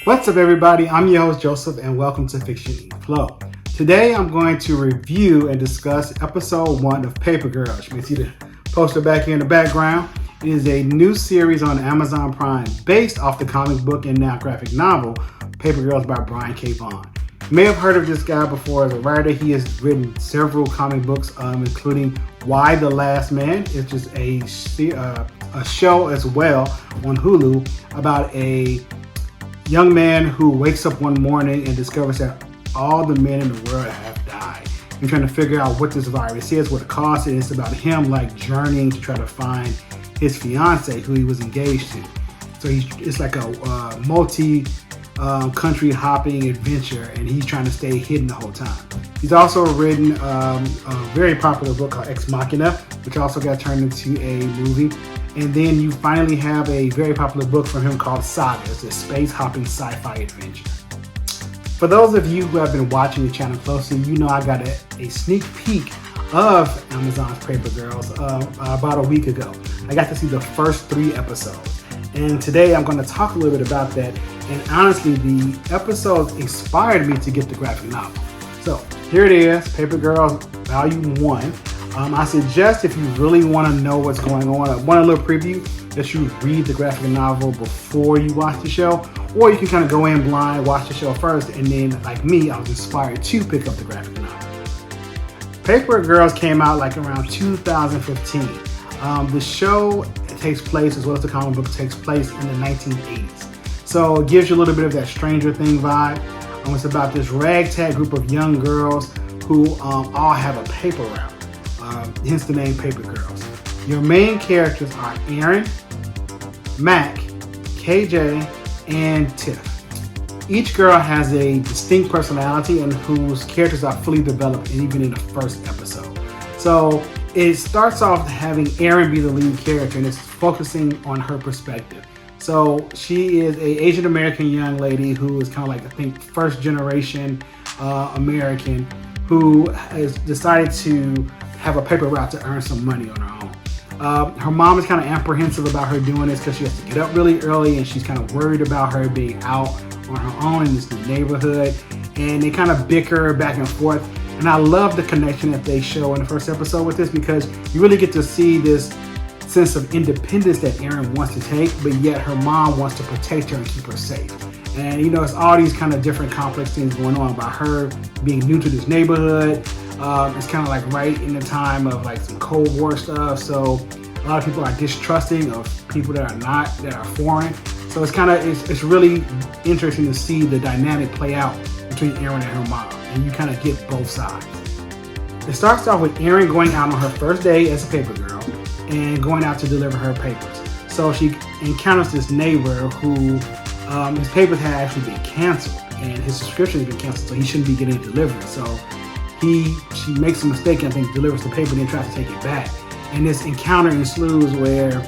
What's up, everybody? I'm your host, Joseph, and welcome to Fiction Ink Flow. Today, I'm going to review and discuss episode 1 of Paper Girls. You can see the poster back here in the background. It is a new series on Amazon Prime based off the comic book and now graphic novel, Paper Girls by Brian K. Vaughan. You may have heard of this guy before as a writer. He has written several comic books, including Y the Last Man. It's just a show as well on Hulu about a young man who wakes up one morning and discovers that all the men in the world have died. He's trying to figure out what this virus is, what it caused it. It's about him journeying to try to find his fiance who he was engaged to. So it's like a multi-country hopping adventure, and he's trying to stay hidden the whole time. He's also written a very popular book called Ex Machina, which also got turned into a movie. And then you finally have a very popular book from him called Saga. It's a space-hopping sci-fi adventure. For those of you who have been watching the channel closely, you know I got a sneak peek of Amazon's Paper Girls about a week ago. I got to see the first 3 episodes. And today I'm going to talk a little bit about that. And honestly, the episodes inspired me to get the graphic novel. So here it is, Paper Girls Volume 1. I suggest if you really want to know what's going on, I want a little preview, that you read the graphic novel before you watch the show, or you can kind of go in blind, watch the show first, and then, like me, I was inspired to pick up the graphic novel. Paper Girls came out around 2015. The show takes place, as well as the comic book, takes place in the 1980s. So it gives you a little bit of that Stranger Things vibe. It's about this ragtag group of young girls who all have a paper route. Hence the name Paper Girls. Your main characters are Erin, Mac, KJ, and Tiff. Each girl has a distinct personality and whose characters are fully developed even in the first episode. So it starts off having Erin be the lead character, and it's focusing on her perspective. So she is an Asian American young lady who is kind of I think first generation American who has decided to have a paper route to earn some money on her own. Her mom is kind of apprehensive about her doing this because she has to get up really early, and she's kind of worried about her being out on her own in this new neighborhood. And they kind of bicker back and forth. And I love the connection that they show in the first episode with this, because you really get to see this sense of independence that Erin wants to take, but yet her mom wants to protect her and keep her safe. And it's all these kind of different complex things going on about her being new to this neighborhood. It's kind of right in the time of some Cold War stuff. So a lot of people are distrusting of people that are foreign. So it's really interesting to see the dynamic play out between Erin and her mom. And you kind of get both sides. It starts off with Erin going out on her first day as a paper girl and going out to deliver her papers. So she encounters this neighbor who his papers had actually been canceled, and his subscription has been canceled, so he shouldn't be getting delivered. So she makes a mistake and I think delivers the paper and then tries to take it back. And this encounter ensues where,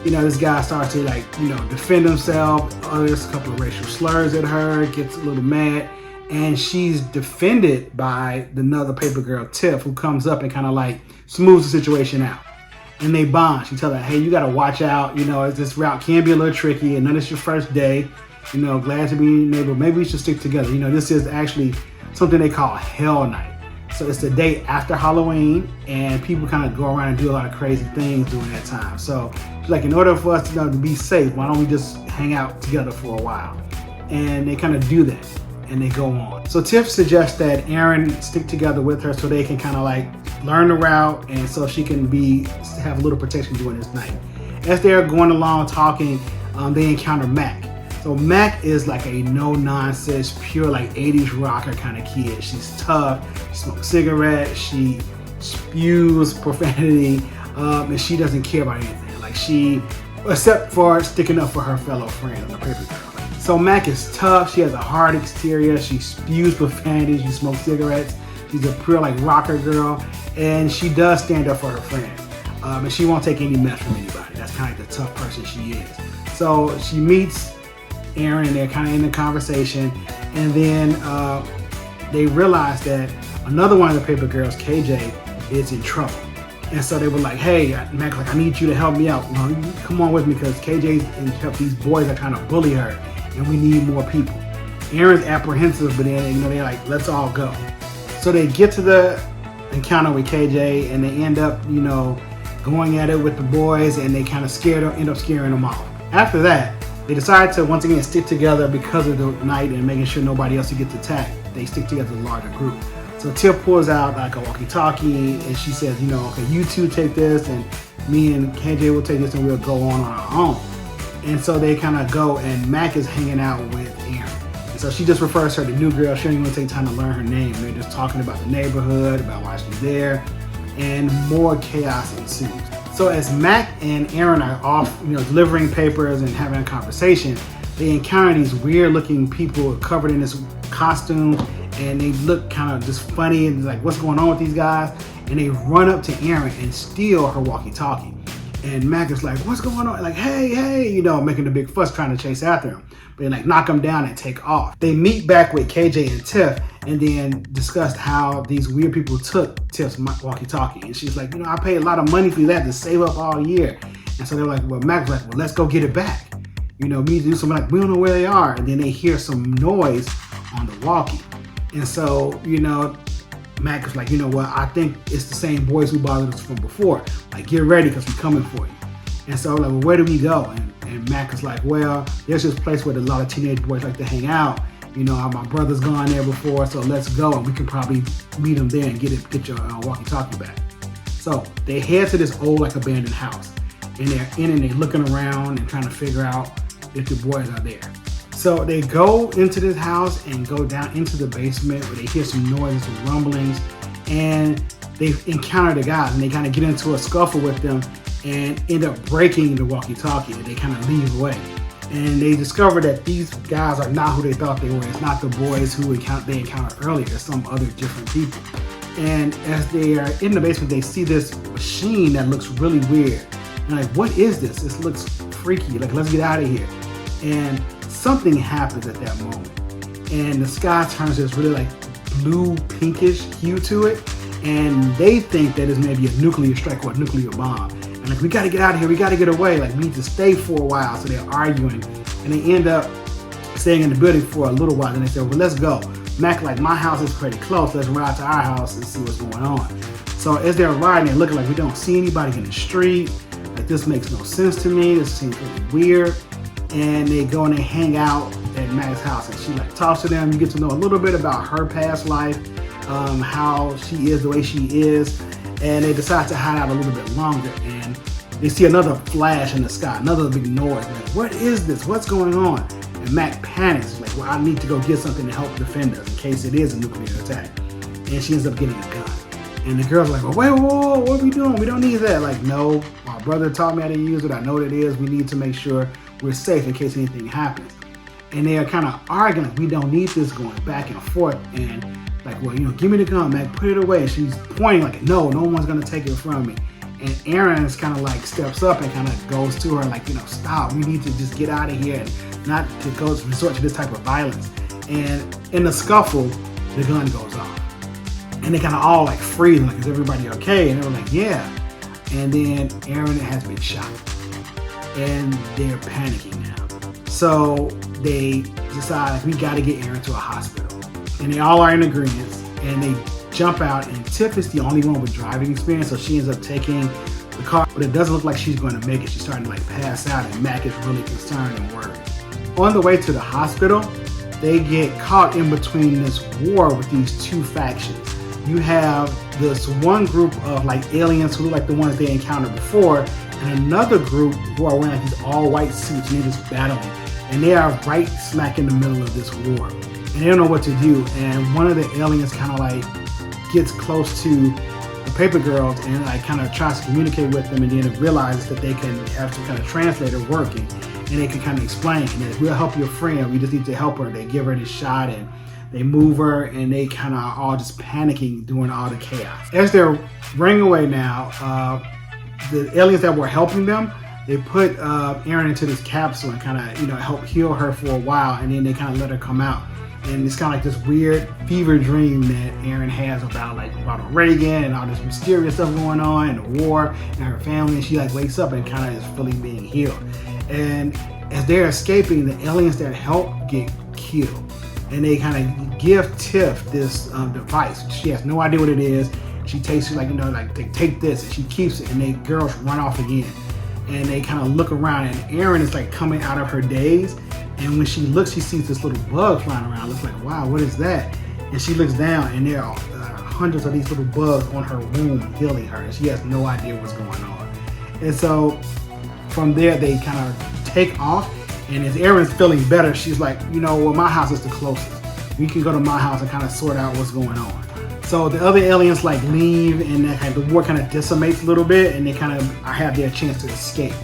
this guy starts to defend himself, utters a couple of racial slurs at her, gets a little mad, and she's defended by another paper girl, Tiff, who comes up and kind of smooths the situation out. And they bond. She tells her, hey, you got to watch out. This route can be a little tricky, and then it's your first day. Glad to be in your neighborhood. Maybe we should stick together. This is actually something they call Hell Night. So it's the day after Halloween, and people kind of go around and do a lot of crazy things during that time. So she's in order for us to be safe, why don't we just hang out together for a while? And they kind of do that, and they go on. So Tiff suggests that Erin stick together with her so they can kind of learn the route, and so she can have a little protection during this night. As they're going along talking, they encounter Mac. So Mac is a no-nonsense, pure 80s rocker kind of kid. She's tough, she smokes cigarettes, she spews profanity, and she doesn't care about anything. Except for sticking up for her fellow friends, the paper girl. So Mac is tough, she has a hard exterior, she spews profanity, she smokes cigarettes, she's a pure rocker girl, and she does stand up for her friends. And she won't take any mess from anybody. That's kind of the tough person she is. So she meets Erin, and they're kind of in the conversation, and then they realize that another one of the paper girls, KJ, is in trouble. And so they were hey, Mac, I need you to help me out. You come on with me, because KJ and these boys are kind of bully her. and we need more people. Aaron's apprehensive, but then they're like, let's all go. So they get to the encounter with KJ, and they end up going at it with the boys, and they kind of end up scaring them off. After that, they decide to once again stick together because of the night and making sure nobody else gets attacked. They stick together as a larger group. So Tiff pulls out like a walkie-talkie, and she says, okay, you two take this, and me and KJ will take this, and we'll go on our own. And so they kind of go, and Mac is hanging out with Aaron. And so she just refers to her the new girl. She don't even take time to learn her name. They're just talking about the neighborhood, about why she's there, and more chaos ensues. So as Mac and Aaron are off, delivering papers and having a conversation, they encounter these weird-looking people covered in this costume, and they look kind of just funny and like, what's going on with these guys? And they run up to Aaron and steal her walkie-talkie. And Mac is like, what's going on? Like, hey, making a big fuss trying to chase after him. But they like knock him down and take off. They meet back with KJ and Tiff and then discussed how these weird people took Tiff's walkie-talkie. And she's like, I paid a lot of money for that to save up all year. And so they're like, well, Mac's like, well, let's go get it back. We need to do something, like, we don't know where they are. And then they hear some noise on the walkie. And so, Mac is like, what? I think it's the same boys who bothered us from before. Like, get ready because we're coming for you. And so, like, well, where do we go? And Mac is like, well, there's this place where a lot of teenage boys like to hang out. My brother's gone there before, so let's go, and we can probably meet him there and get your walkie-talkie back. So they head to this old, like, abandoned house, and they're in and they're looking around and trying to figure out if the boys are there. So they go into this house and go down into the basement where they hear some noises, some rumblings, and they encounter the guys, and they kind of get into a scuffle with them and end up breaking the walkie-talkie, and they kind of leave away. And they discover that these guys are not who they thought they were. It's not the boys who they encountered earlier. It's some other different people. And as they are in the basement, they see this machine that looks really weird. And like, what is this? This looks freaky. Like, let's get out of here. And something happens at that moment. And the sky turns this really like blue, pinkish hue to it. And they think that it's maybe a nuclear strike or a nuclear bomb. And like, we gotta get out of here, we gotta get away. Like, we need to stay for a while. So they're arguing. And they end up staying in the building for a little while. And they say, well, let's go. Mac, like, my house is pretty close. Let's ride to our house and see what's going on. So as they're riding, they're looking like we don't see anybody in the street. Like, this makes no sense to me. This seems really weird. And they go and they hang out at Mac's house. And she like talks to them. You get to know a little bit about her past life, how she is the way she is. And they decide to hide out a little bit longer. And they see another flash in the sky, another big noise. Like, what is this? What's going on? And Mac panics. Like, well, I need to go get something to help defend us in case it is a nuclear attack. And she ends up getting a gun. And the girl's like, well, wait, whoa, what are we doing? We don't need that. Like, no, my brother taught me how to use it. I know what it is. We need to make sure we're safe in case anything happens. And they are kind of arguing, like, we don't need this, going back and forth. And like, well, give me the gun, Mac, put it away. And she's pointing like, no one's gonna take it from me. And Aaron is kind of like steps up and kind of goes to her like, stop, we need to just get out of here and not to resort to this type of violence. And in the scuffle, the gun goes off. And they kind of all like freeze, like, is everybody okay? And they were like, yeah. And then Aaron has been shot. And they're panicking now. So they decide, like, we gotta get Aaron to a hospital. And they all are in agreement, and they jump out, and Tiff is the only one with driving experience, so she ends up taking the car, but it doesn't look like she's going to make it. She's starting to like pass out, and Mac is really concerned and worried. On the way to the hospital, they get caught in between this war with these two factions. You have this one group of like aliens who look like the ones they encountered before, and another group who are wearing like these all white suits, and they're just battling. And they are right smack in the middle of this war. And they don't know what to do. And one of the aliens kind of like gets close to the paper girls and like kind of tries to communicate with them, and then realizes that they can have some kind of translator working, and they can kind of explain that we'll help your friend, we just need to help her. They give her this shot and they move her, and they kind of all just panicking during all the chaos. As they're running away now, the aliens that were helping them, they put Aaron into this capsule and kind of help heal her for a while, and then they kind of let her come out. And it's kind of like this weird fever dream that Aaron has about Ronald Reagan and all this mysterious stuff going on, and the war and her family. And she like wakes up and kind of is fully being healed. And as they're escaping, the aliens that help get killed. And they kind of give Tiff this device. She has no idea what it is. She takes it, like, you know, like, they take this, and she keeps it, and they girls run off again. And they kind of look around, and Erin is like coming out of her daze. And when she looks, she sees this little bug flying around. Looks like, wow, what is that? And she looks down, and there are hundreds of these little bugs on her womb healing her. And she has no idea what's going on. And so from there, they kind of take off. And as Erin's feeling better, she's like, you know, well, my house is the closest. We can go to my house and kind of sort out what's going on. So the other aliens like leave, and the war kind of decimates a little bit, and they kind of have their chance to escape.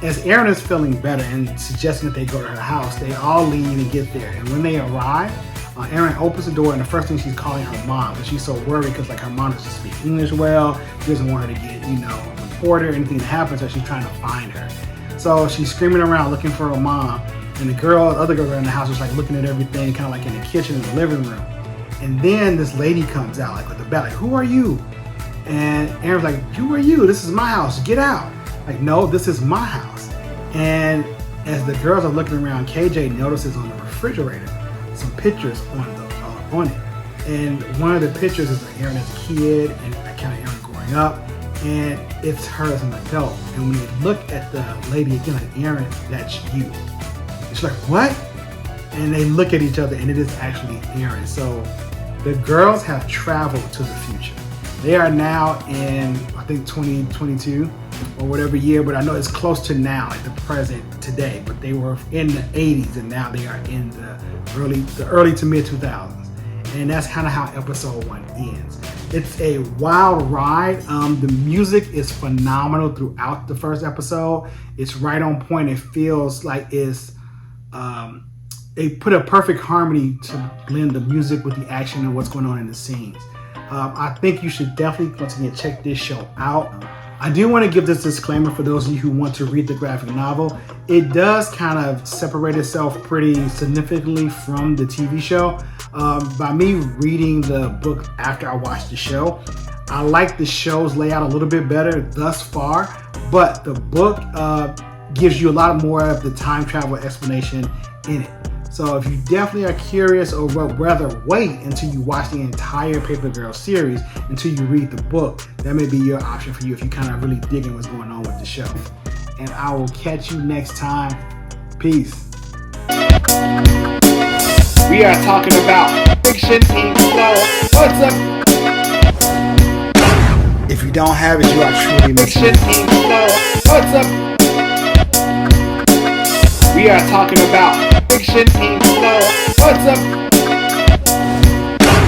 As Erin is feeling better and suggesting that they go to her house, they all leave and get there. And when they arrive, Erin opens the door, and the first thing she's calling her mom, but she's so worried because like her mom doesn't speak English well. She doesn't want her to get, you know, reported or anything to happen, so she's trying to find her. So she's screaming around looking for her mom, and the other girls are in the house, just like looking at everything, kind of like in the kitchen and the living room. And then this lady comes out, like with the bat, like, who are you? And Erin's like, who are you? This is my house, get out. Like, no, this is my house. And as the girls are looking around, KJ notices on the refrigerator some pictures on it. And one of the pictures is like Erin as a kid and kind of Erin growing up. And it's her as an adult. And when you look at the lady again, like, Erin, that's you. It's like, what? And they look at each other, and it is actually Erin. So the girls have traveled to the future. They are now in, I think, 2022 or whatever year, but I know it's close to now, like the present today. But they were in the 80s, and now they are in the early to mid 2000s. And that's kind of how episode 1 ends. It's a wild ride. The music is phenomenal throughout the first episode. It's right on point. It feels like it's they put a perfect harmony to blend the music with the action and what's going on in the scenes. I think you should definitely, once again, check this show out. I do want to give this disclaimer for those of you who want to read the graphic novel. It does kind of separate itself pretty significantly from the TV show. By me reading the book after I watched the show, I like the show's layout a little bit better thus far, but the book gives you a lot more of the time travel explanation in it. So if you definitely are curious, or would rather wait until you watch the entire Paper Girl series until you read the book, that may be your option for you if you kind of really digging what's going on with the show. And I will catch you next time. Peace. We are talking about Fiction Ink Flow. What's up? If you don't have it, you are truly missing. Fiction Ink Flow. What's up? We are talking about Fiction Ink Flow. What's up?